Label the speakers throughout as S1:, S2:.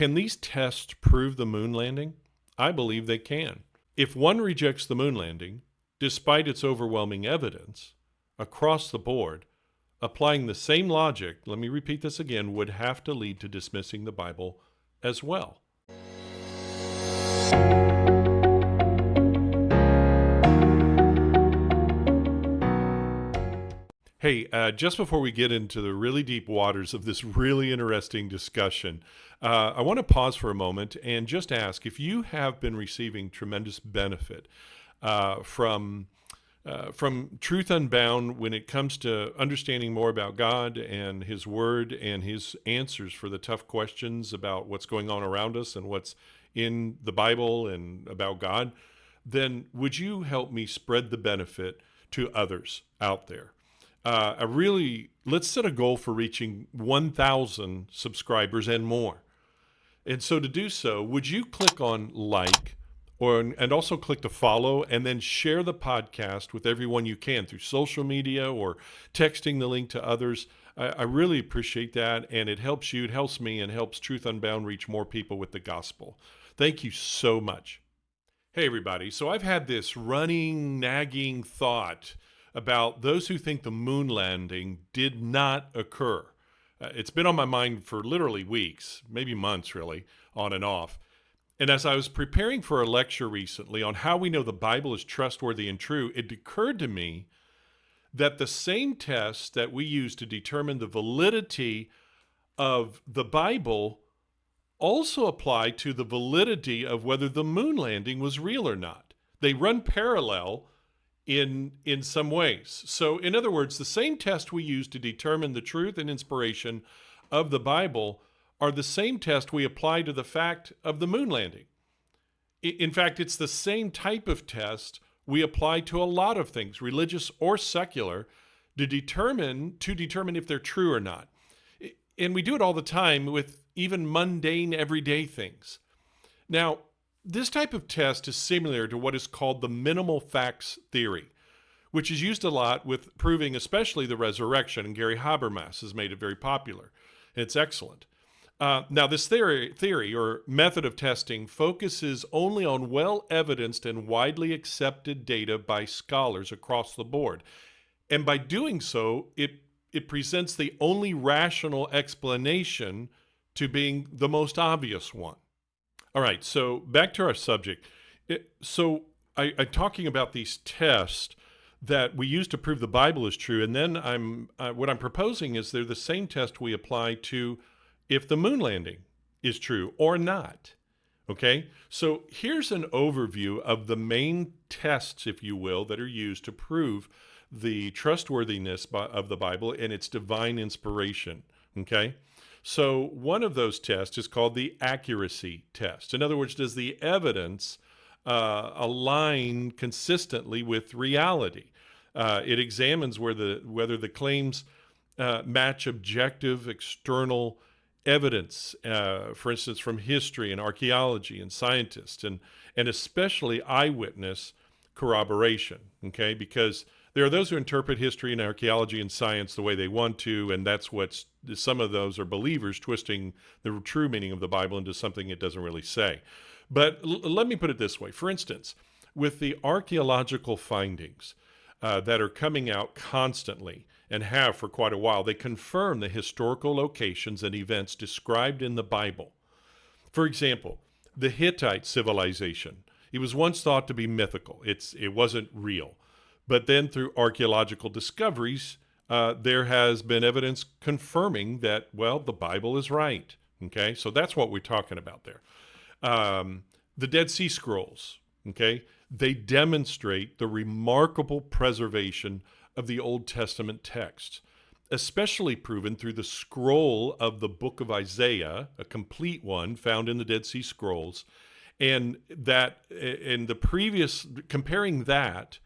S1: can these tests prove the moon landing? I believe they can. If one rejects the moon landing, despite its overwhelming evidence, across the board, applying the same logic, let me repeat this again, would have to lead to dismissing the Bible as well. Hey, just before we get into the really deep waters of this really interesting discussion, I want to pause for a moment and just ask if you have been receiving tremendous benefit from Truth Unbound when it comes to understanding more about God and His Word and His answers for the tough questions about what's going on around us and what's in the Bible and about God, then would you help me spread the benefit to others out there? Let's set a goal for reaching 1,000 subscribers and more. And so to do so, would you click on like and also click to follow and then share the podcast with everyone you can through social media or texting the link to others? I really appreciate that, and it helps you, it helps me, and helps Truth Unbound reach more people with the gospel. Thank you so much. Hey, everybody. So I've had this running, nagging thought about those who think the moon landing did not occur. It's been on my mind for literally weeks, maybe months really, on and off. And as I was preparing for a lecture recently on how we know the Bible is trustworthy and true, it occurred to me that the same tests that we use to determine the validity of the Bible also apply to the validity of whether the moon landing was real or not. They run parallel in some ways. So in other words, the same test we use to determine the truth and inspiration of the Bible are the same test we apply to the fact of the moon landing. In fact, it's the same type of test we apply to a lot of things, religious or secular, to determine if they're true or not. And we do it all the time with even mundane everyday things. Now, this type of test is similar to what is called the minimal facts theory, which is used a lot with proving especially the resurrection, and Gary Habermas has made it very popular. It's excellent. Now, this theory or method of testing focuses only on well-evidenced and widely accepted data by scholars across the board. And by doing so, it presents the only rational explanation to being the most obvious one. All right, so back to our subject. I'm talking about these tests that we use to prove the Bible is true, and then what I'm proposing is they're the same test we apply to if the moon landing is true or not. Okay, so here's an overview of the main tests, if you will, that are used to prove the trustworthiness of the Bible and its divine inspiration. Okay. So one of those tests is called the accuracy test. In other words, does the evidence align consistently with reality? It examines whether the claims match objective external evidence, for instance, from history and archaeology and scientists, and especially eyewitness corroboration, okay? Because there are those who interpret history and archaeology and science the way they want to, and that's some of those are believers twisting the true meaning of the Bible into something it doesn't really say. But let me put it this way. For instance, with the archaeological findings that are coming out constantly and have for quite a while, they confirm the historical locations and events described in the Bible. For example, the Hittite civilization. It was once thought to be mythical. It wasn't real. But then through archaeological discoveries, there has been evidence confirming that, well, the Bible is right. Okay, so that's what we're talking about there. The Dead Sea Scrolls, okay, they demonstrate the remarkable preservation of the Old Testament text, especially proven through the scroll of the book of Isaiah, a complete one found in the Dead Sea Scrolls, and that in the previous, comparing that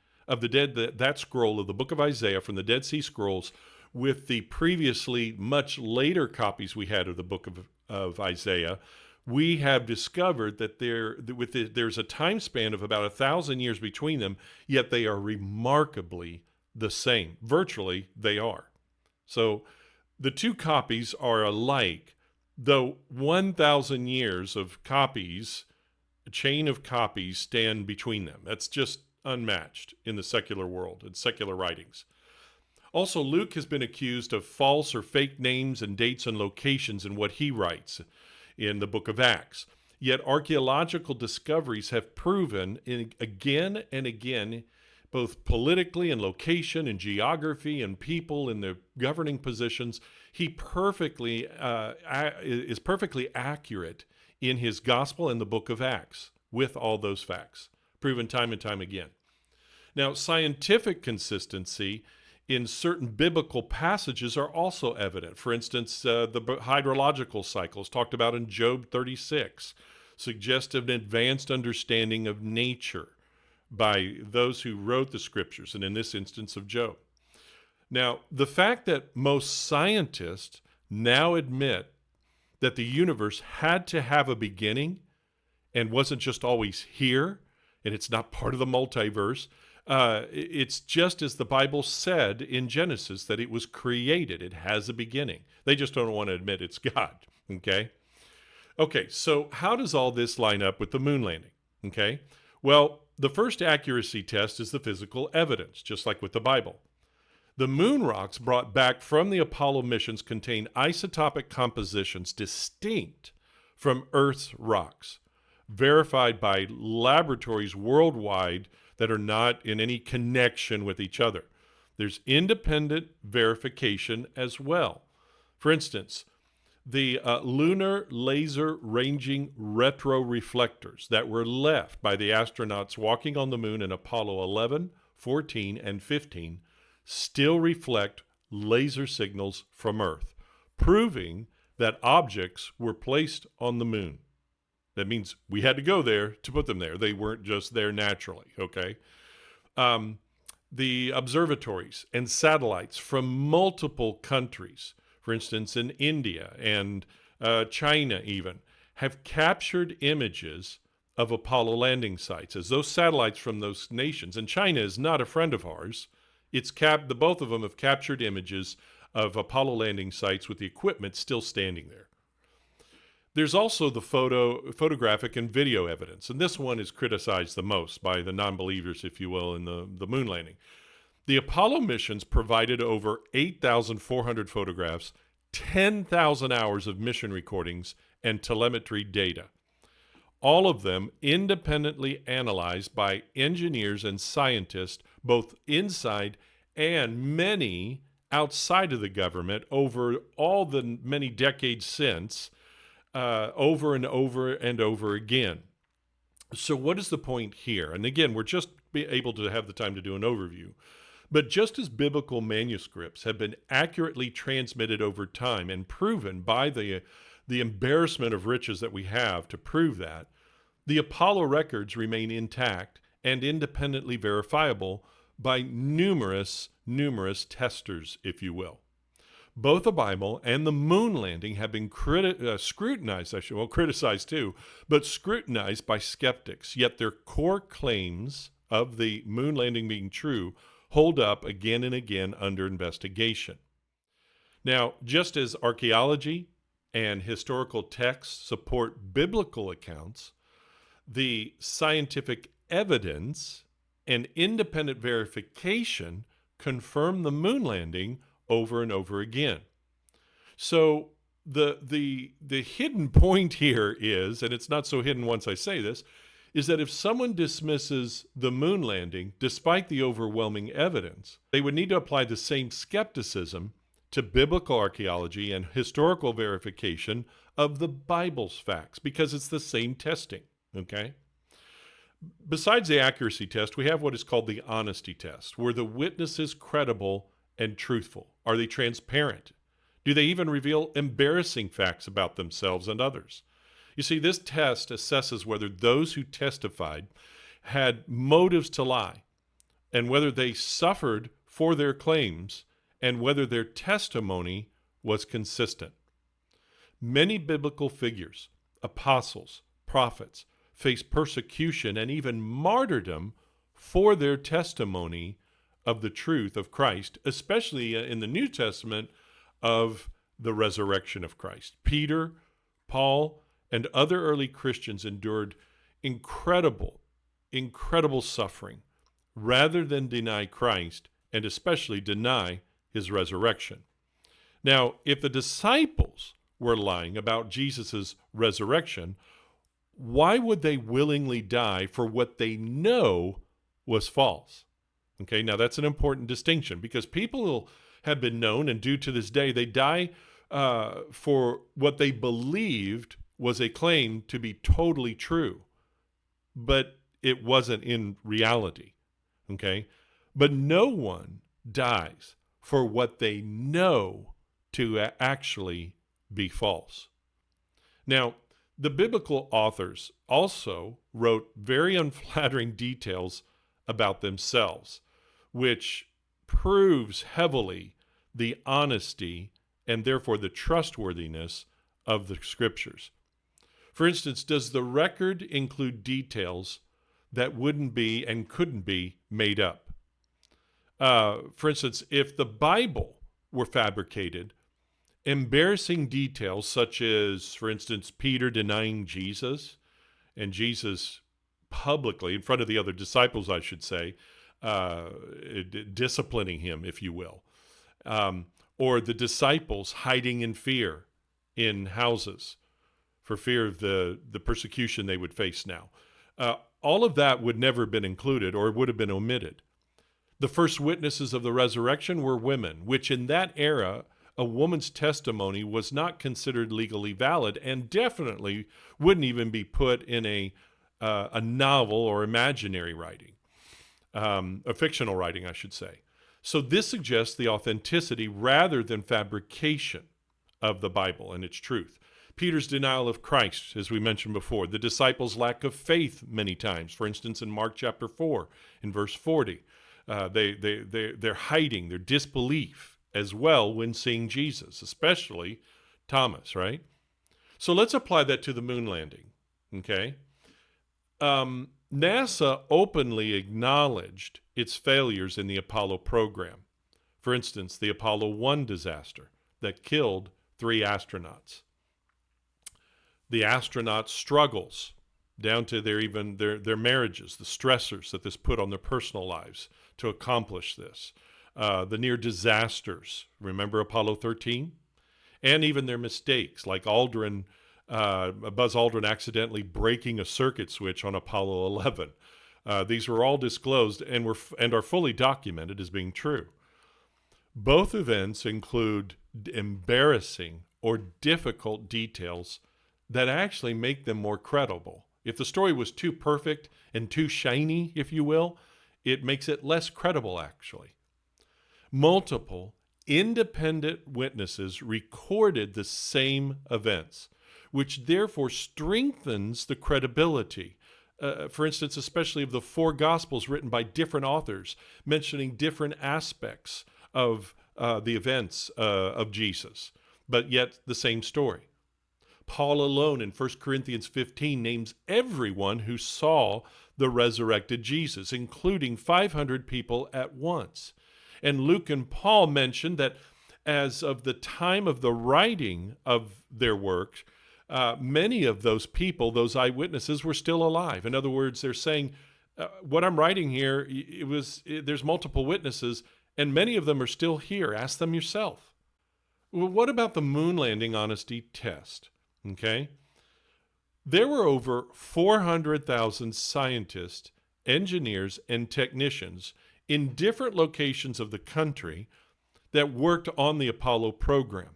S1: scroll of the book of Isaiah from the Dead Sea Scrolls with the previously much later copies we had of the book of Isaiah, we have discovered that there's a time span of about 1,000 years between them, yet they are remarkably the same. Virtually, they are. So the two copies are alike, though 1,000 years of copies, a chain of copies, stand between them. That's just unmatched in the secular world and secular writings. Also, Luke has been accused of false or fake names and dates and locations in what he writes in the book of Acts. Yet archaeological discoveries have proven again and again, both politically and location and geography and people in the governing positions, he is perfectly accurate in his gospel and the book of Acts with all those facts, proven time and time again. Now, scientific consistency in certain biblical passages are also evident. For instance, the hydrological cycles talked about in Job 36 suggest an advanced understanding of nature by those who wrote the scriptures, and in this instance of Job. Now, the fact that most scientists now admit that the universe had to have a beginning and wasn't just always here, and it's not part of the multiverse, it's just as the Bible said in Genesis that it was created. It has a beginning. They just don't want to admit it's God, okay? Okay, so how does all this line up with the moon landing, okay? Well, the first accuracy test is the physical evidence, just like with the Bible. The moon rocks brought back from the Apollo missions contain isotopic compositions distinct from Earth's rocks, verified by laboratories worldwide that are not in any connection with each other. There's independent verification as well. For instance, the lunar laser ranging retroreflectors that were left by the astronauts walking on the moon in Apollo 11, 14, and 15 still reflect laser signals from Earth, proving that objects were placed on the moon. That means we had to go there to put them there. They weren't just there naturally, okay? The observatories and satellites from multiple countries, for instance, in India and China even, have captured images of Apollo landing sites. As those satellites from those nations, and China is not a friend of ours, both of them have captured images of Apollo landing sites with the equipment still standing there. There's also the photographic and video evidence, and this one is criticized the most by the non-believers, if you will, in the moon landing. The Apollo missions provided over 8,400 photographs, 10,000 hours of mission recordings, and telemetry data. All of them independently analyzed by engineers and scientists, both inside and many outside of the government over all the many decades since, over and over and over again. So what is the point here? And again, we're just able to have the time to do an overview. But just as biblical manuscripts have been accurately transmitted over time and proven by the embarrassment of riches that we have to prove that, the Apollo records remain intact and independently verifiable by numerous testers, if you will. Both the Bible and the moon landing have been scrutinized, criticized too, but scrutinized by skeptics. Yet their core claims of the moon landing being true hold up again and again under investigation. Now, just as archaeology and historical texts support biblical accounts, the scientific evidence and independent verification confirm the moon landing over and over again. So the hidden point here is, and it's not so hidden once I say this, is that if someone dismisses the moon landing despite the overwhelming evidence, they would need to apply the same skepticism to biblical archaeology and historical verification of the Bible's facts, because it's the same testing, okay? Besides the accuracy test, we have what is called the honesty test, where the witness is credible and truthful. Are they transparent? Do they even reveal embarrassing facts about themselves and others? You see, this test assesses whether those who testified had motives to lie, and whether they suffered for their claims, and whether their testimony was consistent. Many biblical figures, apostles, prophets, faced persecution and even martyrdom for their testimony of the truth of Christ, especially in the New Testament of the resurrection of Christ. Peter Paul and other early Christians endured incredible, incredible suffering rather than deny Christ and especially deny his resurrection. Now, if the disciples were lying about Jesus' resurrection, why would they willingly die for what they know was false? Okay, now that's an important distinction because people have been known, and do to this day, they die for what they believed was a claim to be totally true, but it wasn't in reality. Okay, but no one dies for what they know to actually be false. Now, the biblical authors also wrote very unflattering details about themselves, which proves heavily the honesty and therefore the trustworthiness of the scriptures. For instance, does the record include details that wouldn't be and couldn't be made up? For instance, if the Bible were fabricated, embarrassing details such as, for instance, Peter denying Jesus and Jesus publicly, in front of the other disciples, I should say, disciplining him, if you will, or the disciples hiding in fear in houses for fear of the persecution they would face now. All of that would never have been included or would have been omitted. The first witnesses of the resurrection were women, which in that era, a woman's testimony was not considered legally valid and definitely wouldn't even be put in a novel or imaginary writing, a fictional writing, I should say. So this suggests the authenticity rather than fabrication of the Bible and its truth. Peter's denial of Christ, as we mentioned before, the disciples' lack of faith many times. For instance, in Mark chapter 4, in verse 40, they're hiding their disbelief as well when seeing Jesus, especially Thomas, right? So let's apply that to the moon landing, okay? NASA openly acknowledged its failures in the Apollo program. For instance, the Apollo 1 disaster that killed 3 astronauts. The astronauts' struggles down to their marriages, the stressors that this put on their personal lives to accomplish this, the near disasters, remember Apollo 13? And even their mistakes, like Buzz Aldrin accidentally breaking a circuit switch on Apollo 11. These were all disclosed and are fully documented as being true. Both events include embarrassing or difficult details that actually make them more credible. If the story was too perfect and too shiny, if you will, it makes it less credible, actually. Multiple independent witnesses recorded the same events, which therefore strengthens the credibility. For instance, especially of the 4 Gospels written by different authors, mentioning different aspects of the events of Jesus, but yet the same story. Paul alone in 1 Corinthians 15 names everyone who saw the resurrected Jesus, including 500 people at once. And Luke and Paul mentioned that as of the time of the writing of their works, many of those people, those eyewitnesses, were still alive. In other words, they're saying, what I'm writing here, there's multiple witnesses, and many of them are still here. Ask them yourself. Well, what about the moon landing honesty test? Okay. There were over 400,000 scientists, engineers, and technicians in different locations of the country that worked on the Apollo program.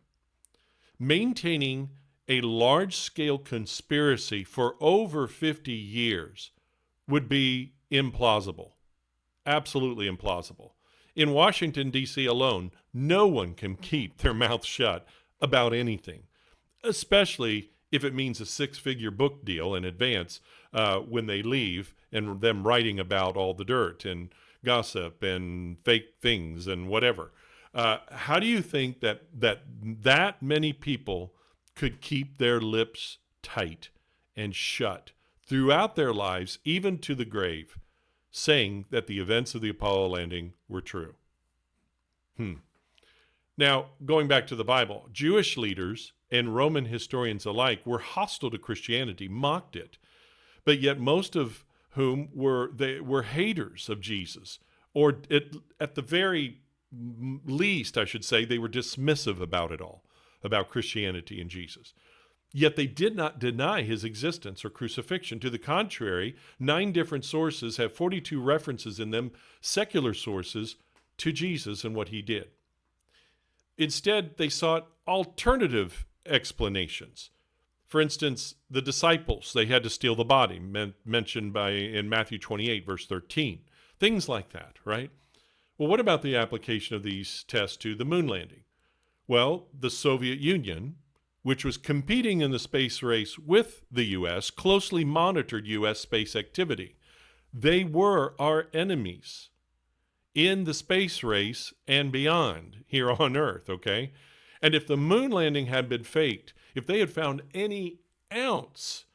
S1: Maintaining a large-scale conspiracy for over 50 years would be implausible, absolutely implausible. In Washington, D.C. alone, no one can keep their mouth shut about anything, especially if it means a 6-figure book deal in advance when they leave and them writing about all the dirt and gossip and fake things and whatever. How do you think that many people could keep their lips tight and shut throughout their lives, even to the grave, saying that the events of the Apollo landing were true? Now, going back to the Bible, Jewish leaders and Roman historians alike were hostile to Christianity, mocked it, but yet most of whom were haters of Jesus, or at the very least, I should say, they were dismissive about it all, about Christianity and Jesus. Yet they did not deny his existence or crucifixion. To the contrary, 9 different sources have 42 references in them, secular sources, to Jesus and what he did. Instead, they sought alternative explanations. For instance, the disciples, they had to steal the body, mentioned in Matthew 28, verse 13. Things like that, right? Well, what about the application of these tests to the moon landing? Well, the Soviet Union, which was competing in the space race with the U.S., closely monitored U.S. space activity. They were our enemies in the space race and beyond here on Earth, okay? And if the moon landing had been faked, if they had found any ounce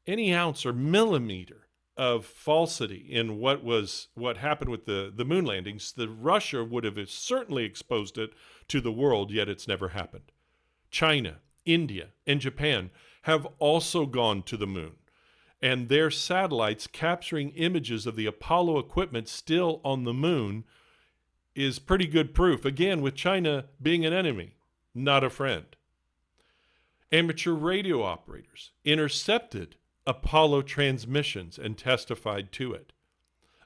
S1: or millimeter of falsity in what happened with the moon landings, the Russia would have certainly exposed it to the world, yet it's never happened. China, India, and Japan have also gone to the moon, and their satellites capturing images of the Apollo equipment still on the moon is pretty good proof, again, with China being an enemy, not a friend. Amateur radio operators intercepted Apollo transmissions and testified to it.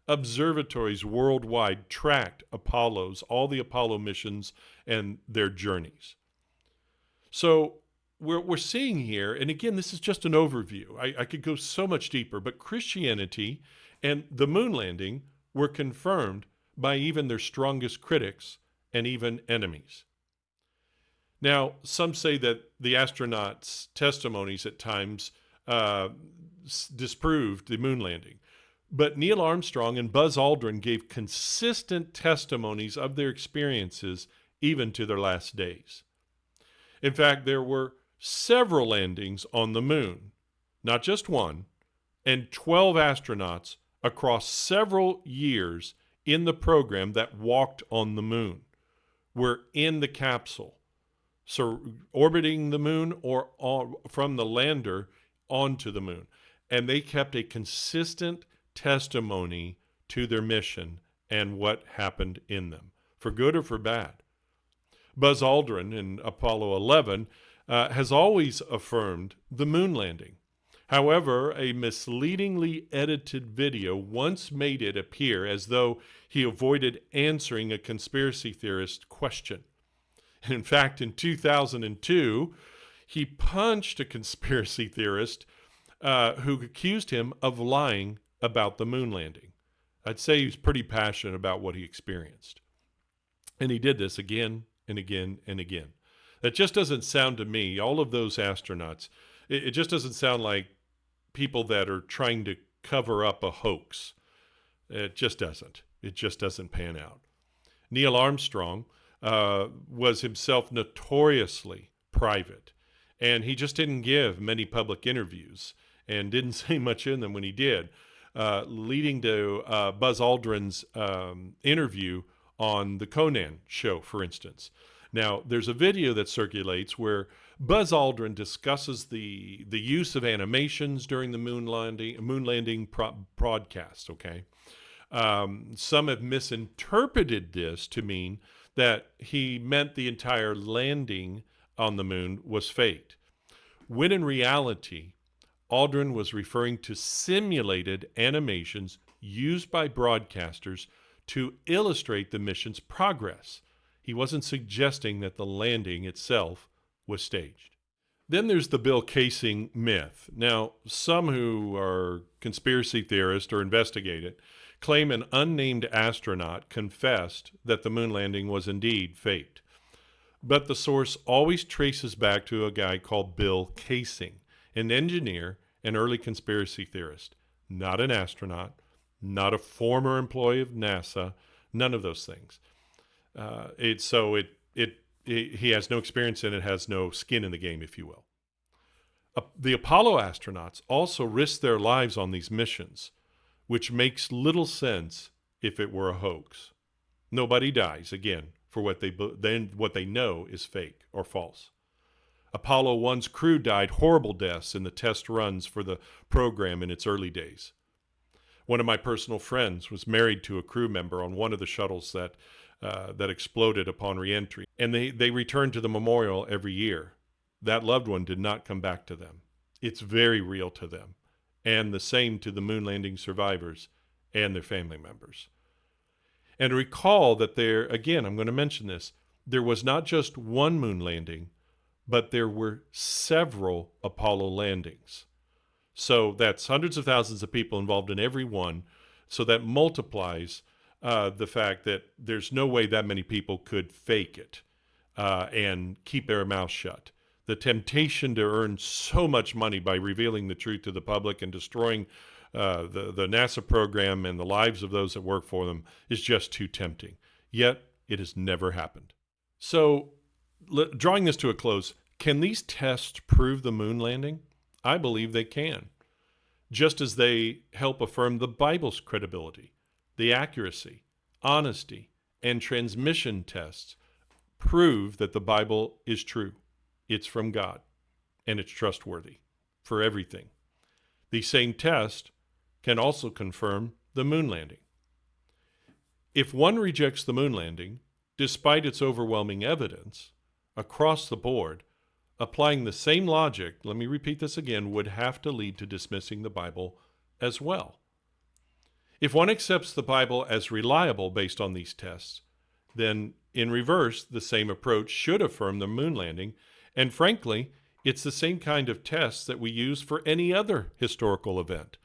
S1: Observatories worldwide tracked all the Apollo missions and their journeys. So we're seeing here, and again, this is just an overview. I could go so much deeper, but Christianity and the moon landing were confirmed by even their strongest critics and even enemies. Now, some say that the astronauts' testimonies at times disproved the moon landing. But Neil Armstrong and Buzz Aldrin gave consistent testimonies of their experiences even to their last days. In fact, there were several landings on the moon, not just one, and 12 astronauts across several years in the program that walked on the moon were in the capsule, so orbiting the moon or from the lander onto the moon. And they kept a consistent testimony to their mission and what happened in them, for good or for bad. Buzz Aldrin in Apollo 11 has always affirmed the moon landing. However, a misleadingly edited video once made it appear as though he avoided answering a conspiracy theorist question. In fact, in 2002, he punched a conspiracy theorist who accused him of lying about the moon landing. I'd say he was pretty passionate about what he experienced. And he did this again and again and again. That just doesn't sound to me, all of those astronauts, it just doesn't sound like people that are trying to cover up a hoax. It just doesn't. It just doesn't pan out. Neil Armstrong was himself notoriously private, and he just didn't give many public interviews and didn't say much in them when he did, leading to Buzz Aldrin's interview on the Conan show, for instance. Now, there's a video that circulates where Buzz Aldrin discusses the use of animations during the moon landing broadcast, okay? Some have misinterpreted this to mean that he meant the entire landing on the moon was faked, when in reality, Aldrin was referring to simulated animations used by broadcasters to illustrate the mission's progress. He wasn't suggesting that the landing itself was staged. Then there's the Bill casing myth. Now, some who are conspiracy theorists or investigate it claim an unnamed astronaut confessed that the moon landing was indeed faked. But the source always traces back to a guy called Bill Casing, an engineer and early conspiracy theorist, not an astronaut, not a former employee of NASA, none of those things. He has no experience in it, has no skin in the game, if you will. The Apollo astronauts also risked their lives on these missions, which makes little sense if it were a hoax. Nobody dies, again, for what they know is fake or false. Apollo 1's crew died horrible deaths in the test runs for the program in its early days. One of my personal friends was married to a crew member on one of the shuttles that exploded upon reentry, and they returned to the memorial every year. That loved one did not come back to them. It's very real to them, and the same to the moon landing survivors and their family members. And recall that again, I'm going to mention this, there was not just one moon landing, but there were several Apollo landings. So that's hundreds of thousands of people involved in every one. So that multiplies the fact that there's no way that many people could fake it and keep their mouth shut. The temptation to earn so much money by revealing the truth to the public and destroying the NASA program and the lives of those that work for them is just too tempting. Yet it has never happened. So drawing this to a close, can these tests prove the moon landing? I believe they can, just as they help affirm the Bible's credibility. The accuracy, honesty, and transmission tests prove that the Bible is true. It's from God, and it's trustworthy for everything. These same tests can also confirm the moon landing. If one rejects the moon landing, despite its overwhelming evidence, across the board, applying the same logic, let me repeat this again, would have to lead to dismissing the Bible as well. If one accepts the Bible as reliable based on these tests, then in reverse, the same approach should affirm the moon landing. And frankly, it's the same kind of tests that we use for any other historical event.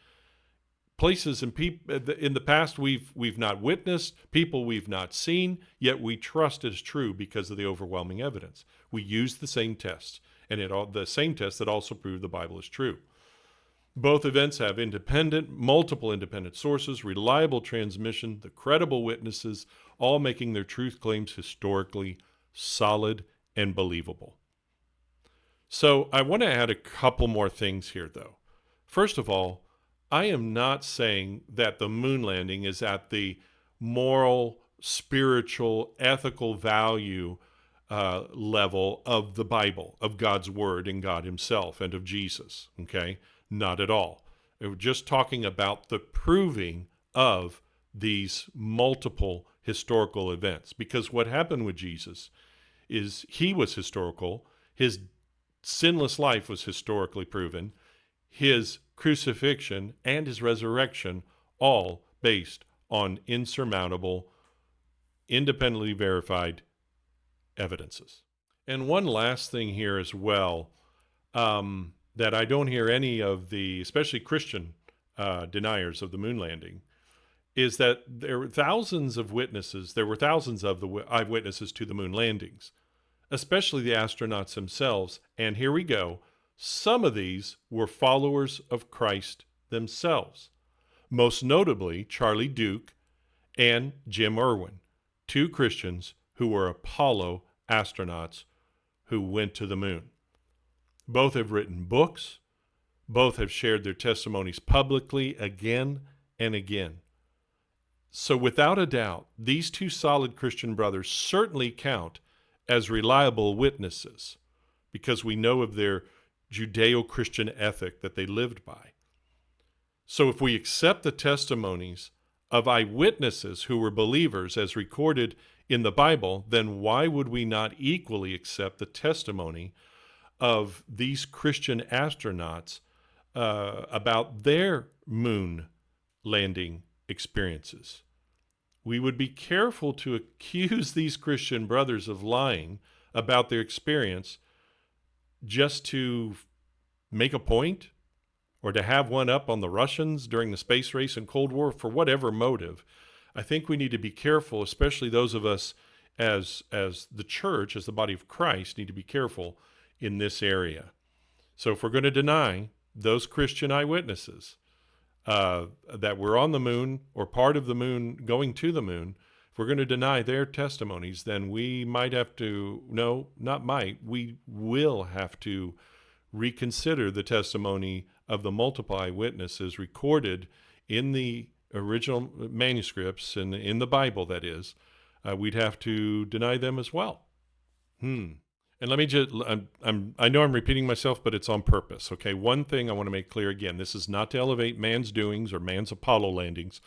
S1: Places and people in the past we've not witnessed, people we've not seen, yet we trust as true because of the overwhelming evidence. We use the same tests, and the same tests that also prove the Bible is true. Both events have multiple independent sources, reliable transmission, the credible witnesses, all making their truth claims historically solid and believable. So I want to add a couple more things here, though. First of all, I am not saying that the moon landing is at the moral, spiritual, ethical value level of the Bible, of God's Word and God Himself and of Jesus, okay? Not at all. We're just talking about the proving of these multiple historical events, because what happened with Jesus is He was historical, His sinless life was historically proven, His crucifixion and His resurrection, all based on insurmountable, independently verified evidences. And one last thing here as well, that I don't hear any of the, especially Christian deniers of the moon landing, is that there were thousands of the eyewitnesses to the moon landings, especially the astronauts themselves. And here we go. Some of these were followers of Christ themselves, most notably Charlie Duke and Jim Irwin, two Christians who were Apollo astronauts who went to the moon. Both have written books. Both have shared their testimonies publicly again and again. So without a doubt, these two solid Christian brothers certainly count as reliable witnesses because we know of their Judeo-Christian ethic that they lived by. So if we accept the testimonies of eyewitnesses who were believers as recorded in the Bible, then why would we not equally accept the testimony of these Christian astronauts about their moon landing experiences? We would be careful to accuse these Christian brothers of lying about their experience just to make a point or to have one up on the Russians during the space race and Cold War for whatever motive. I think we need to be careful, especially those of us as the church, as the body of Christ, need to be careful in this area. So if we're going to deny those Christian eyewitnesses that were on the moon or part of the moon going to the moon, if we're going to deny their testimonies, then we might have to, no, not might, we will have to reconsider the testimony of the multiple eyewitnesses recorded in the original manuscripts and in the Bible, that is, we'd have to deny them as well. And let me just, I know I'm repeating myself, but it's on purpose. Okay. One thing I want to make clear again, this is not to elevate man's doings or man's Apollo landings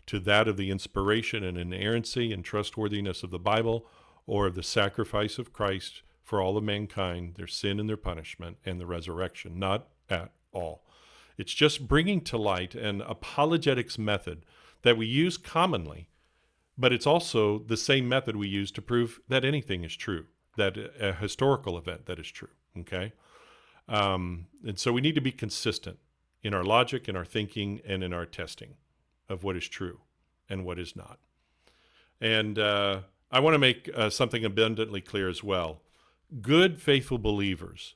S1: to that of the inspiration and inerrancy and trustworthiness of the Bible or of the sacrifice of Christ for all of mankind, their sin and their punishment and the resurrection. Not at all. It's just bringing to light an apologetics method that we use commonly, but it's also the same method we use to prove that anything is true, that a historical event that is true. Okay. And so we need to be consistent in our logic, in our thinking, and in our testing of what is true and what is not. And I want to make something abundantly clear as well. Good, faithful believers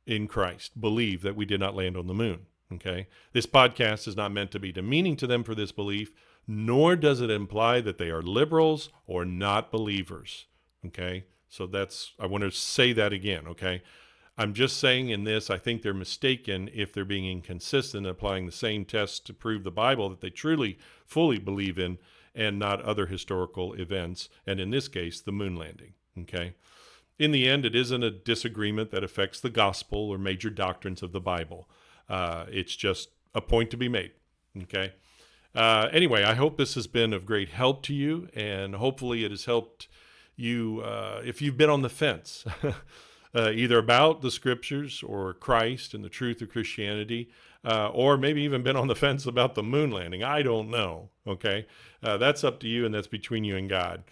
S1: in Christ believe that we did not land on the moon. Okay. This podcast is not meant to be demeaning to them for this belief, nor does it imply that they are liberals or not believers. Okay. So I want to say that again. Okay. I'm just saying in this, I think they're mistaken if they're being inconsistent, applying the same tests to prove the Bible that they truly, fully believe in, and not other historical events, and in this case, the moon landing. Okay. In the end, it isn't a disagreement that affects the gospel or major doctrines of the Bible. It's just a point to be made. Okay. Anyway, I hope this has been of great help to you, and hopefully it has helped you if you've been on the fence, either about the scriptures or Christ and the truth of Christianity, or maybe even been on the fence about the moon landing. I don't know. Okay. That's up to you, and that's between you and God.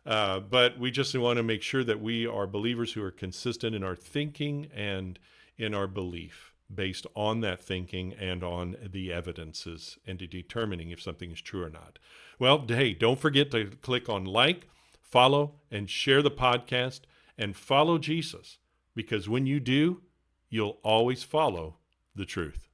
S1: But we just want to make sure that we are believers who are consistent in our thinking and in our belief based on that thinking and on the evidences and to determining if something is true or not. Well, hey, don't forget to click on like, follow, and share the podcast, and follow Jesus, because when you do, you'll always follow the truth.